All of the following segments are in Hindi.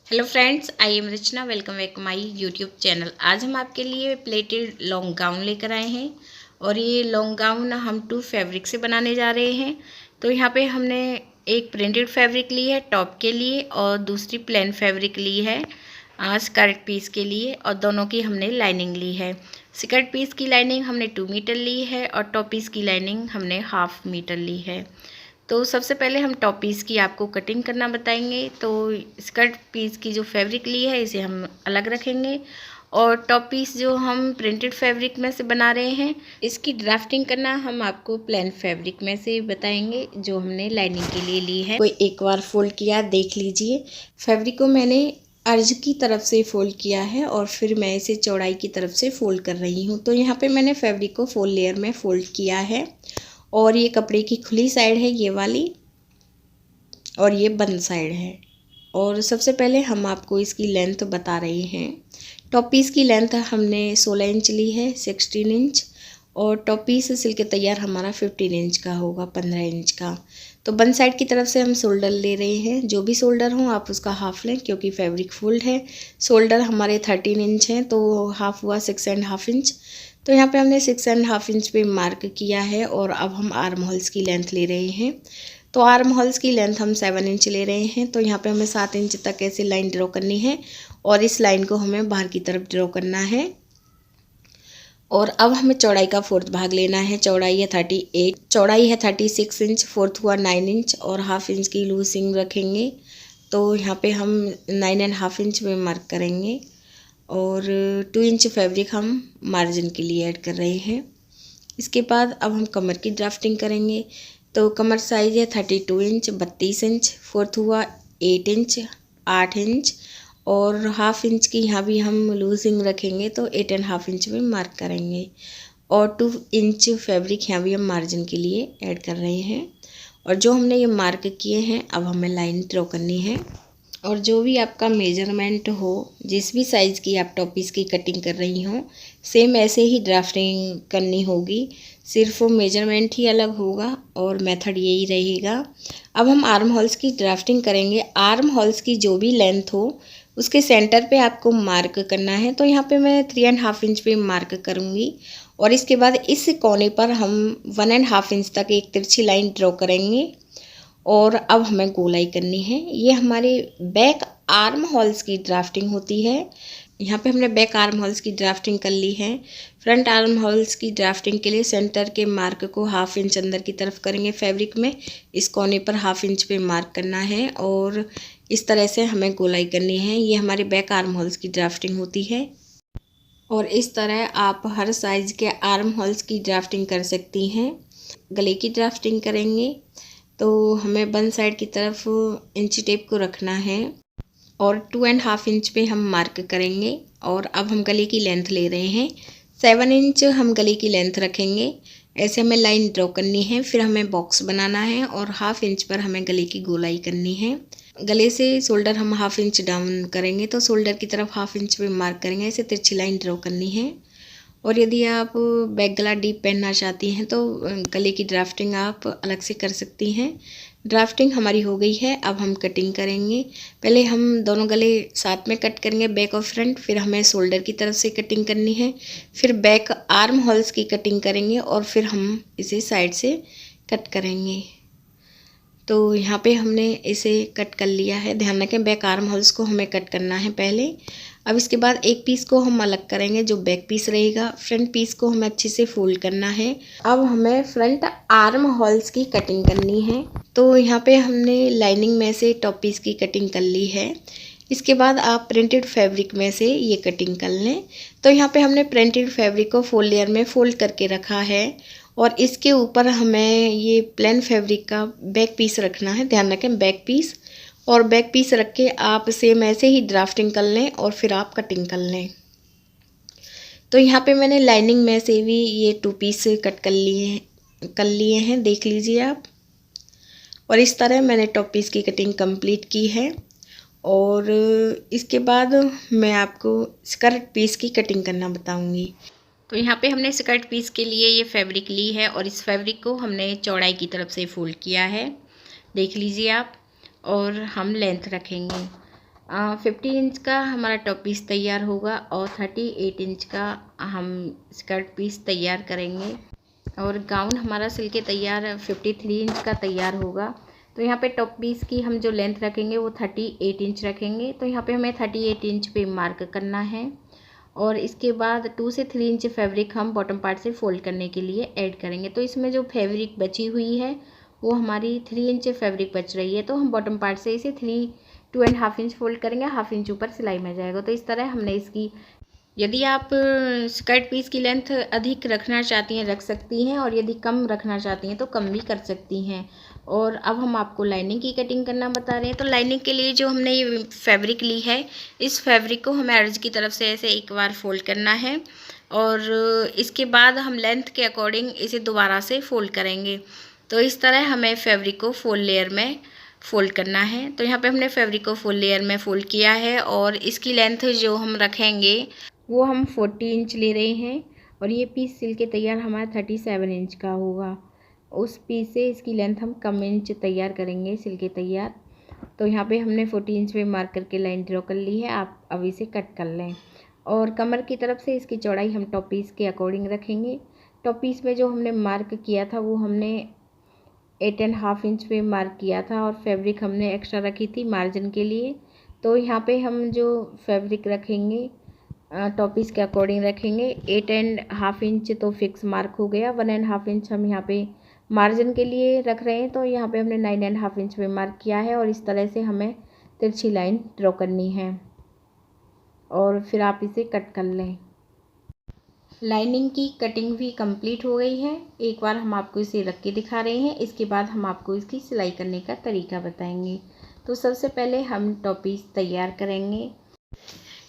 Hello friends, I am Rachna. Welcome back my YouTube channel. आज हम आपके लिए प्लेटेड लॉन्ग गाउन लेकर आए हैं और ये लॉन्ग गाउन हम 2 फैब्रिक से बनाने जा रहे हैं। तो यहाँ पे हमने एक प्रिंटेड फैब्रिक ली है टॉप के लिए और दूसरी प्लेन फैब्रिक ली है स्कर्ट पीस के लिए, और दोनों की हमने लाइनिंग ली है। स्कर्ट पीस की लाइनिंग हमने 2 मीटर ली है और टॉप पीस की लाइनिंग हमने 1/2 मीटर ली है। तो सबसे पहले हम टॉप पीस की आपको कटिंग करना बताएंगे। तो स्कर्ट पीस की जो फैब्रिक ली है इसे हम अलग रखेंगे और टॉप पीस जो हम प्रिंटेड फैब्रिक में से बना रहे हैं इसकी ड्राफ्टिंग करना हम आपको प्लेन फैब्रिक में से बताएंगे जो हमने लाइनिंग के लिए ली है। कोई एक बार फोल्ड किया देख लीजिए। फैब्रिक को मैंने अर्ज की तरफ से फोल्ड किया है और फिर मैं इसे चौड़ाई की तरफ से फोल्ड कर रही हूँ। तो यहाँ पे मैंने फैब्रिक को 4 लेयर में फोल्ड किया है और ये कपड़े की खुली साइड है ये वाली और ये बंद साइड है। और सबसे पहले हम आपको इसकी लेंथ बता रहे हैं। टॉप पीस की लेंथ हमने 16 इंच ली है, 16 इंच, और टॉप पीस सिल के तैयार हमारा 15 इंच का होगा, 15 इंच का। तो बंद साइड की तरफ से हम शोल्डर ले रहे हैं। जो भी शोल्डर हो आप उसका हाफ लें क्योंकि फैब्रिक फुल्ड है। शोल्डर हमारे 13 इंच हैं तो हाफ हुआ 6.5 इंच। तो यहाँ पे हमने 6.5 इंच पे मार्क किया है और अब हम आर्म होल्स की लेंथ ले रहे हैं। तो आर्म होल्स की लेंथ हम 7 इंच ले रहे हैं। तो यहाँ पे हमें 7 इंच तक ऐसे लाइन ड्रॉ करनी है और इस लाइन को हमें बाहर की तरफ ड्रॉ करना है। और अब हमें चौड़ाई का 4th भाग लेना है। चौड़ाई है 38, चौड़ाई है 36 इंच, 4th हुआ 9 इंच और हाफ इंच की लूजिंग रखेंगे। तो यहाँ पे हम 9.5 इंच में मार्क करेंगे और 2 इंच फैब्रिक हम मार्जिन के लिए ऐड कर रहे हैं। इसके बाद अब हम कमर की ड्राफ्टिंग करेंगे। तो कमर साइज है 32 इंच, 32 इंच, 4th हुआ 8 इंच, 8 इंच और हाफ इंच की यहाँ भी हम लूजिंग रखेंगे तो 8.5 इंच में मार्क करेंगे और 2 इंच फैब्रिक यहाँ भी हम मार्जिन के लिए ऐड कर रहे हैं। और जो हमने ये मार्क किए हैं अब हमें लाइन ड्रॉ करनी है। और जो भी आपका मेजरमेंट हो, जिस भी साइज़ की आप टॉप पीस की कटिंग कर रही हो, सेम ऐसे ही ड्राफ्टिंग करनी होगी, सिर्फ मेजरमेंट ही अलग होगा और मेथड यही रहेगा। अब हम आर्म होल्स की ड्राफ्टिंग करेंगे। आर्म होल्स की जो भी लेंथ हो उसके सेंटर पे आपको मार्क करना है। तो यहाँ पे मैं 3.5 इंच पे मार्क करूँगी और इसके बाद इस कोने पर हम 1.5 इंच तक एक तिरछी लाइन ड्रॉ करेंगे और अब हमें गोलाई करनी है। ये हमारे बैक आर्म होल्स की ड्राफ्टिंग होती है। यहाँ पे हमने बैक आर्म होल्स की ड्राफ्टिंग कर ली है। फ्रंट आर्म होल्स की ड्राफ्टिंग के लिए सेंटर के मार्क को हाफ इंच अंदर की तरफ करेंगे फैब्रिक में, इस कोने पर हाफ इंच पे मार्क करना है और इस तरह से हमें गोलाई करनी है। ये हमारी बैक आर्म होल्स की ड्राफ्टिंग होती है और इस तरह आप हर साइज़ के आर्म होल्स की ड्राफ्टिंग कर सकती हैं। गले की ड्राफ्टिंग करेंगे तो हमें बंद साइड की तरफ इंची टेप को रखना है और 2.5 इंच पे हम मार्क करेंगे। और अब हम गले की लेंथ ले रहे हैं 7 इंच हम गले की लेंथ रखेंगे। ऐसे हमें लाइन ड्रॉ करनी है, फिर हमें बॉक्स बनाना है और हाफ इंच पर हमें गले की गोलाई करनी है। गले से शोल्डर हम हाफ इंच डाउन करेंगे तो शोल्डर की तरफ हाफ इंच पे मार्क करेंगे। ऐसे तिरछी लाइन ड्रॉ करनी है। और यदि आप बैक गला डीप पहनना चाहती हैं तो गले की ड्राफ्टिंग आप अलग से कर सकती हैं। ड्राफ्टिंग हमारी हो गई है, अब हम कटिंग करेंगे। पहले हम दोनों गले साथ में कट करेंगे, बैक और फ्रंट, फिर हमें शोल्डर की तरफ से कटिंग करनी है, फिर बैक आर्म होल्स की कटिंग करेंगे और फिर हम इसे साइड से कट करेंगे। तो यहाँ पे हमने इसे कट कर लिया है। ध्यान रखें बैक आर्म होल्स को हमें कट करना है पहले। अब इसके बाद एक पीस को हम अलग करेंगे जो बैक पीस रहेगा। फ्रंट पीस को हमें अच्छे से फोल्ड करना है। अब हमें फ्रंट आर्म होल्स की कटिंग करनी है। तो यहाँ पे हमने लाइनिंग में से टॉप पीस की कटिंग कर ली है। इसके बाद आप प्रिंटेड फैब्रिक में से ये कटिंग कर लें। तो यहाँ पे हमने प्रिंटेड फैब्रिक को 4 लेयर में फोल्ड करके रखा है और इसके ऊपर हमें ये प्लेन फैब्रिक का बैक पीस रखना है। ध्यान रखें बैक पीस, और बैक पीस रख के आप सेम ऐसे ही ड्राफ्टिंग कर लें और फिर आप कटिंग कर लें। तो यहाँ पे मैंने लाइनिंग में से भी ये 2 पीस कट कर लिए हैं, देख लीजिए आप। और इस तरह मैंने टॉप पीस की कटिंग कंप्लीट की है। और इसके बाद मैं आपको स्कर्ट पीस की कटिंग करना बताऊंगी। तो यहाँ पे हमने स्कर्ट पीस के लिए ये फैब्रिक ली है और इस फैब्रिक को हमने चौड़ाई की तरफ से फोल्ड किया है, देख लीजिए आप। और हम लेंथ रखेंगे। 50 इंच का हमारा टॉप पीस तैयार होगा और 38 इंच का हम स्कर्ट पीस तैयार करेंगे। और गाउन हमारा सिल के तैयार 53 इंच का तैयार होगा। तो यहाँ पे टॉप पीस की हम जो लेंथ रखेंगे वो 38 इंच रखेंगे। तो यहाँ पे हमें 38 इंच पे मार्क करना है और इसके बाद 2 से 3 इंच फैब्रिक हम बॉटम पार्ट से फोल्ड करने के लिए ऐड करेंगे। तो इसमें जो फैब्रिक बची हुई है वो हमारी 3 इंच फैब्रिक बच रही है, तो हम बॉटम पार्ट से इसे 2.5 इंच फोल्ड करेंगे, हाफ इंच ऊपर सिलाई में जाएगा। तो इस तरह हमने इसकी, यदि आप स्कर्ट पीस की लेंथ अधिक रखना चाहती हैं रख सकती हैं, और यदि कम रखना चाहती हैं तो कम भी कर सकती हैं। और अब हम आपको लाइनिंग की कटिंग करना बता रहे हैं। तो लाइनिंग के लिए जो हमने ये फैब्रिक ली है, इस फैब्रिक को हमें अर्ज की तरफ से ऐसे एक बार फोल्ड करना है और इसके बाद हम लेंथ के अकॉर्डिंग इसे दोबारा से फोल्ड करेंगे। तो इस तरह हमें फैब्रिक को फुल लेयर में फ़ोल्ड करना है। तो यहाँ पे हमने फैब्रिक को फुल लेयर में फ़ोल्ड किया है और इसकी लेंथ जो हम रखेंगे वो हम 40 इंच ले रहे हैं और ये पीस सिल के तैयार हमारा 37 इंच का होगा। उस पीस से इसकी लेंथ हम कम इंच तैयार करेंगे सिल के तैयार। तो यहाँ पे हमने 40 इंच पे मार्क करके लाइन ड्रॉ कर ली है। आप अब इसे कट कर लें और कमर की तरफ से इसकी चौड़ाई हम टॉप पीस के अकॉर्डिंग रखेंगे। टॉप पीस में जो हमने मार्क किया था वो हमने 8.5 इंच पे मार्क किया था और फैब्रिक हमने एक्स्ट्रा रखी थी मार्जिन के लिए। तो यहाँ पे हम जो फैब्रिक रखेंगे टॉप पीस के अकॉर्डिंग रखेंगे। 8.5 इंच तो फिक्स मार्क हो गया। 1.5 इंच हम यहाँ पे मार्जिन के लिए रख रहे हैं। तो यहाँ पे हमने 9.5 इंच पे मार्क किया है और इस तरह से हमें तिरछी लाइन ड्रॉ करनी है और फिर आप इसे कट कर लें। लाइनिंग की कटिंग भी कंप्लीट हो गई है। एक बार हम आपको इसे रख के दिखा रहे हैं, इसके बाद हम आपको इसकी सिलाई करने का तरीका बताएंगे। तो सबसे पहले हम टॉप पीस तैयार करेंगे।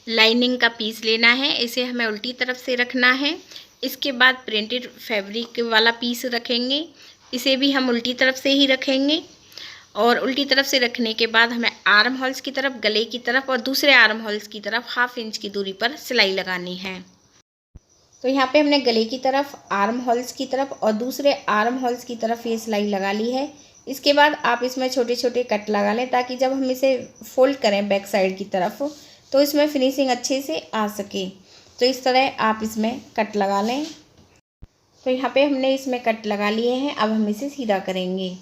लाइनिंग का पीस लेना है, इसे हमें उल्टी तरफ से रखना है। इसके बाद प्रिंटेड फैब्रिक वाला पीस रखेंगे, इसे भी हम उल्टी तरफ से ही रखेंगे। और उल्टी तरफ से रखने के बाद हमें आर्म होल्स की तरफ, गले की तरफ और दूसरे आर्म होल्स की तरफ हाफ इंच की दूरी पर सिलाई लगानी है। तो यहाँ पे हमने गले की तरफ, आर्म होल्स की तरफ और दूसरे आर्म होल्स की तरफ ये सिलाई लगा ली है। इसके बाद आप इसमें छोटे छोटे कट लगा लें ताकि जब हम इसे फोल्ड करें बैक साइड की तरफ तो इसमें फिनिशिंग अच्छे से आ सके। तो इस तरह आप इसमें कट लगा लें। तो यहाँ पे हमने इसमें कट लगा लिए हैं। अब हम इसे सीधा करेंगे।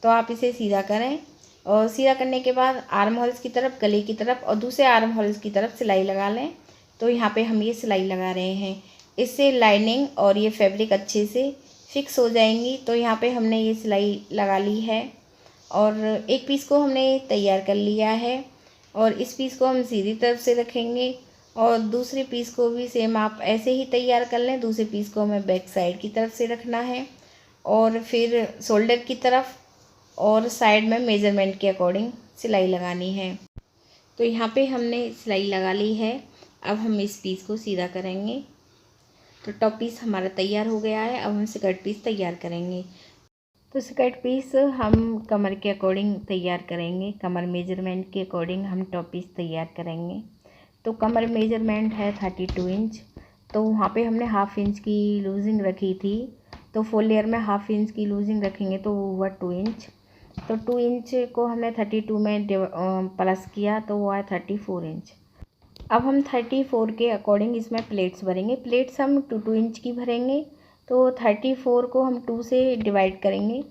तो आप इसे सीधा करें और सीधा करने के बाद आर्म होल्स की तरफ, गले की तरफ और दूसरे आर्म होल्स की तरफ सिलाई लगा लें। तो यहाँ पे हम ये सिलाई लगा रहे हैं, इससे लाइनिंग और ये फैब्रिक अच्छे से फिक्स हो जाएंगी। तो यहाँ पे हमने ये सिलाई लगा ली है और एक पीस को हमने तैयार कर लिया है और इस पीस को हम सीधी तरफ से रखेंगे और दूसरे पीस को भी सेम आप ऐसे ही तैयार कर लें। दूसरे पीस को हमें बैक साइड की तरफ से रखना है और फिर शोल्डर की तरफ और साइड में मेजरमेंट के अकॉर्डिंग सिलाई लगानी है। तो यहाँ पे हमने सिलाई लगा ली है। अब हम इस पीस को सीधा करेंगे। तो टॉप पीस हमारा तैयार हो गया है। अब हम स्कर्ट पीस तैयार करेंगे। तो स्कर्ट पीस हम कमर के अकॉर्डिंग तैयार करेंगे, कमर मेजरमेंट के अकॉर्डिंग हम टॉप पीस तैयार करेंगे। तो कमर मेजरमेंट है 32 इंच। तो वहाँ पे हमने हाफ इंच की लूजिंग रखी थी, तो फुल लेयर में हाफ इंच की लूजिंग रखेंगे तो वो हुआ 2 इंच। तो 2 इंच को हमने 32 में प्लस किया तो वो आया 34 इंच। अब हम 34 के अकॉर्डिंग इसमें प्लेट्स भरेंगे। प्लेट्स हम 2 इंच की भरेंगे। तो 34 को हम 2 से डिवाइड करेंगे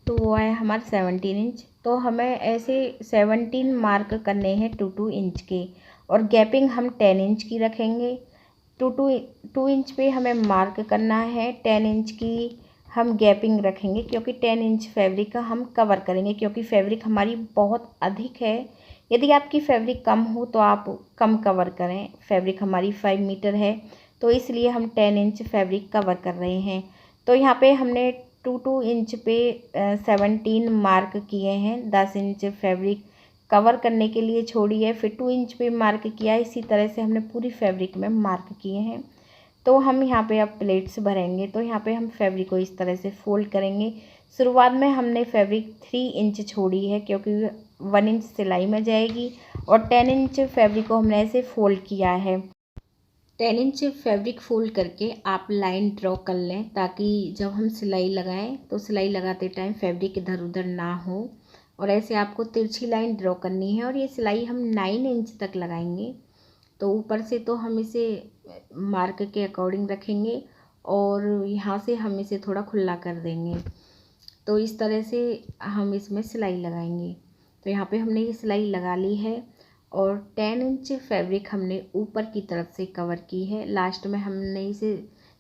तो वो आया हमारा 17 इंच। तो हमें ऐसे 17 मार्क करने हैं 2 इंच के और गैपिंग हम 10 इंच की रखेंगे। 2 इंच पे हमें मार्क करना है, 10 इंच की हम गैपिंग रखेंगे क्योंकि 10 इंच फैब्रिक का हम कवर करेंगे क्योंकि फैब्रिक हमारी बहुत अधिक है। यदि आपकी फैब्रिक कम हो तो आप कम कवर करें। फैब्रिक हमारी 5 मीटर है तो इसलिए हम 10 इंच फैब्रिक कवर कर रहे हैं। तो यहाँ पे हमने 2 इंच पे 17 मार्क किए हैं। 10 इंच फैब्रिक कवर करने के लिए छोड़ी है, फिर 2 इंच पे मार्क किया है। इसी तरह से हमने पूरी फैब्रिक में मार्क किए हैं। तो हम यहाँ पे अब प्लेट्स भरेंगे। तो यहाँ पे हम फैब्रिक को इस तरह से फोल्ड करेंगे। शुरुआत में हमने फैब्रिक 3 इंच छोड़ी है क्योंकि 1 इंच सिलाई में जाएगी और 10 इंच फैब्रिक को हमने ऐसे फोल्ड किया है। 10 इंच फैब्रिक फोल्ड करके आप लाइन ड्रॉ कर लें ताकि जब हम सिलाई लगाएं तो सिलाई लगाते टाइम फैब्रिक इधर उधर ना हो और ऐसे आपको तिरछी लाइन ड्रॉ करनी है। और ये सिलाई हम 9 इंच तक लगाएंगे। तो ऊपर से तो हम इसे मार्क के अकॉर्डिंग रखेंगे और यहाँ से हम इसे थोड़ा खुला कर देंगे। तो इस तरह से हम इसमें सिलाई लगाएंगे। तो यहाँ पे हमने ये सिलाई लगा ली है और 10 इंच फैब्रिक हमने ऊपर की तरफ से कवर की है। लास्ट में हमने इसे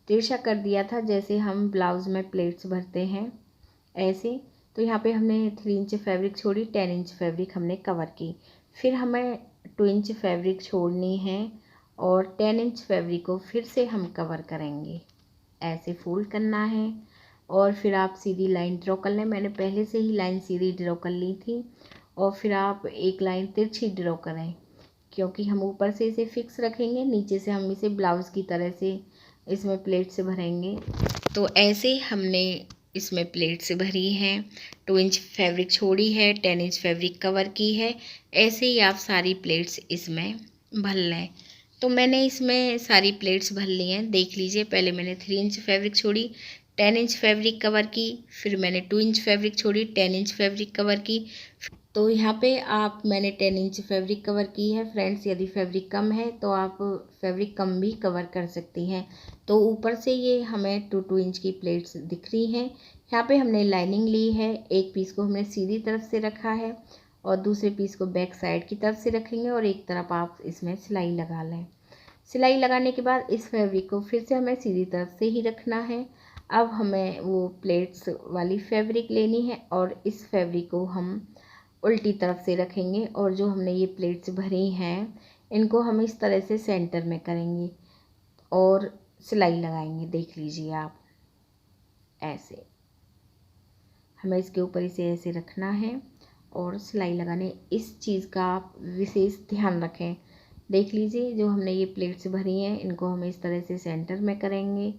तिरछा कर दिया था, जैसे हम ब्लाउज़ में प्लेट्स भरते हैं ऐसे। तो यहाँ पे हमने 3 इंच फैब्रिक छोड़ी, 10 इंच फैब्रिक हमने कवर की। फिर हमें 2 इंच फैब्रिक छोड़नी है और 10 इंच फैब्रिक को फिर से हम कवर करेंगे। ऐसे फोल्ड करना है और फिर आप सीधी लाइन ड्रॉ कर लें। मैंने पहले से ही लाइन सीधी ड्रॉ कर ली थी। और फिर आप एक लाइन तिरछी ड्रॉ करें, क्योंकि हम ऊपर से इसे फिक्स रखेंगे, नीचे से हम इसे ब्लाउज़ की तरह से इसमें प्लेट से भरेंगे। तो ऐसे हमने इसमें प्लेट से भरी हैं। 2 इंच फैब्रिक छोड़ी है, 10 इंच फैब्रिक कवर की है। ऐसे ही आप सारी प्लेट्स इसमें भर लें। तो मैंने इसमें सारी प्लेट्स भर ली हैं, देख लीजिए। पहले मैंने 3 इंच फैब्रिक छोड़ी, 10 इंच फैब्रिक कवर की, फिर मैंने 2 इंच फैब्रिक छोड़ी, 10 इंच फैब्रिक कवर की। तो यहाँ पे मैंने 10 इंच फैब्रिक कवर की है फ्रेंड्स। यदि फैब्रिक कम है तो आप फैब्रिक कम भी कवर कर सकती हैं। तो ऊपर से ये हमें 2 इंच की प्लेट्स दिख रही हैं। यहाँ पे हमने लाइनिंग ली है, एक पीस को हमने सीधी तरफ से रखा है और दूसरे पीस को बैक साइड की तरफ से रखेंगे और एक तरफ आप इसमें सिलाई लगा लें। सिलाई लगाने के बाद इस फैब्रिक को फिर से हमें सीधी तरफ से ही रखना है। अब हमें वो प्लेट्स वाली फैब्रिक लेनी है और इस फैब्रिक को हम उल्टी तरफ से रखेंगे और जो हमने ये प्लेट्स भरी हैं इनको हम इस तरह से सेंटर में करेंगे और सिलाई लगाएंगे। देख लीजिए आप, ऐसे हमें इसके ऊपर इसे ऐसे रखना है और सिलाई लगाने। इस चीज़ का आप विशेष ध्यान रखें। देख लीजिए, जो हमने ये प्लेट्स भरी हैं इनको हम इस तरह से सेंटर में करेंगे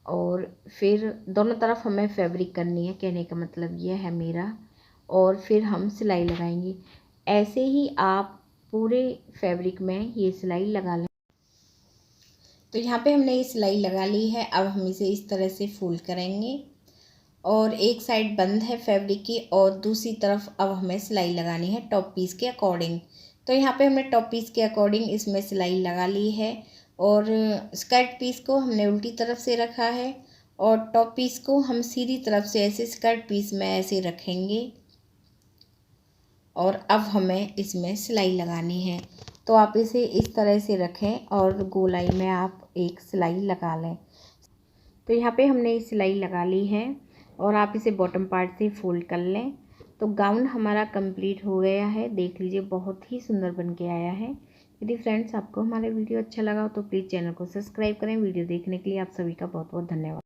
और फिर दोनों तरफ हमें फैब्रिक करनी है, कहने का मतलब ये है मेरा। और फिर हम सिलाई लगाएंगे। ऐसे ही आप पूरे फैब्रिक में ये सिलाई लगा लें। तो यहाँ पे हमने ये सिलाई लगा ली है। अब हम इसे इस तरह से फोल्ड करेंगे और एक साइड बंद है फैब्रिक की और दूसरी तरफ अब हमें सिलाई लगानी है टॉप पीस के अकॉर्डिंग। तो यहाँ पे हमने टॉप पीस के अकॉर्डिंग इसमें सिलाई लगा ली है और स्कर्ट पीस को हमने उल्टी तरफ से रखा है और टॉप पीस को हम सीधी तरफ से ऐसे स्कर्ट पीस में ऐसे रखेंगे और अब हमें इसमें सिलाई लगानी है। तो आप इसे इस तरह से रखें और गोलाई में आप एक सिलाई लगा लें। तो यहाँ पे हमने सिलाई लगा ली है और आप इसे बॉटम पार्ट से फोल्ड कर लें। तो गाउन हमारा कंप्लीट हो गया है। देख लीजिए, बहुत ही सुंदर बन के आया है। यदि फ्रेंड्स आपको हमारा वीडियो अच्छा लगा हो तो प्लीज़ चैनल को सब्सक्राइब करें। वीडियो देखने के लिए आप सभी का बहुत बहुत धन्यवाद।